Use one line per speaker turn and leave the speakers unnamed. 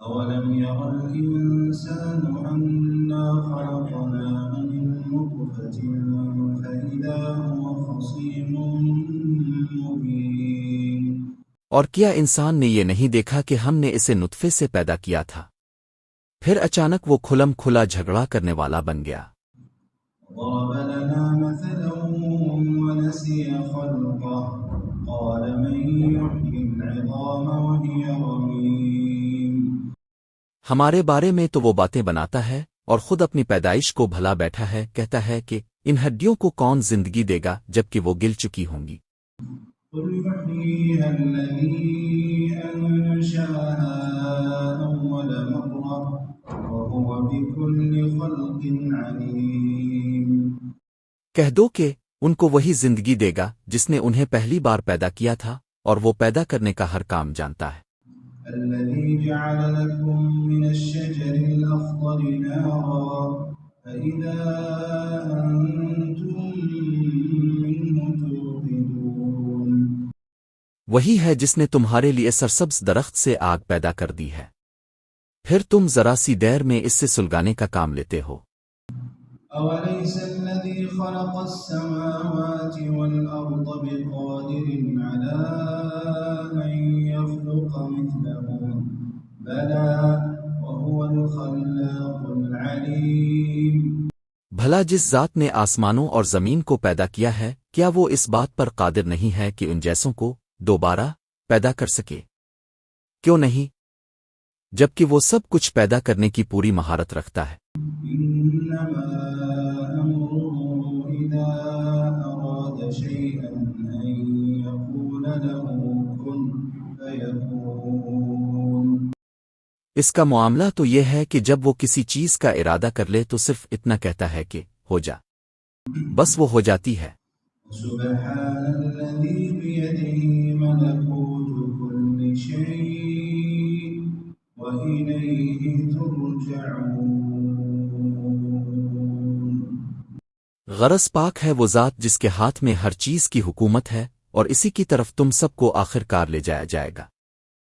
أولم ير الإنسان أنا خلقناه من نطفة فإذا هو خصيم مبين
اور کیا انسان نے یہ نہیں دیکھا کہ ہم نے اسے نطفے سے پیدا کیا تھا، پھر اچانک وہ کھلم کھلا جھگڑا کرنے والا بن گیا۔
ضرب لنا مثلا ونسي خلقه قال من يحيي العظام وهي رميم
ہمارے بارے میں تو وہ باتیں بناتا ہے اور خود اپنی پیدائش کو بھلا بیٹھا ہے، کہتا ہے کہ ان ہڈیوں کو کون زندگی دے گا جبکہ وہ گل چکی ہوں گی۔
قل يحييها الذي أنشأها أول مرة وهو بكل خلق عليم
کہہ دو کہ ان کو وہی زندگی دے گا جس نے انہیں پہلی بار پیدا کیا تھا، اور وہ پیدا کرنے کا ہر کام جانتا ہے۔
الذي جعل لكم من الشجر الأخضر نارا فإذا أنتم منه توقدون
وہی ہے جس نے تمہارے لیے سرسبز درخت سے آگ پیدا کر دی ہے، پھر تم ذرا سی دیر میں اس سے سلگانے کا کام لیتے ہو۔
أوليس الذي خلق السماوات والأرض بقادر على أن يخلق مثلهم بلى وهو الخلاق العليم
بھلا جس ذات نے آسمانوں اور زمین کو پیدا کیا ہے، کیا وہ اس بات پر قادر نہیں ہے کہ ان جیسوں کو دوبارہ پیدا کر سکے؟ کیوں نہیں، جبکہ وہ سب کچھ پیدا کرنے کی پوری مہارت رکھتا ہے۔
إنما أمره إذا أراد شيئا أن يقول له كن فيكون
اس کا معاملہ تو یہ ہے کہ جب وہ کسی چیز کا ارادہ کر لے تو صرف اتنا کہتا ہے کہ ہو جا، بس وہ ہو جاتی ہے۔
سبحان الذي بيده ملكوت كل شيء وإليه ترجعون
غرض پاک ہے وہ ذات جس کے ہاتھ میں ہر چیز کی حکومت ہے، اور اسی کی طرف تم سب کو آخر کار لے جایا جائے گا۔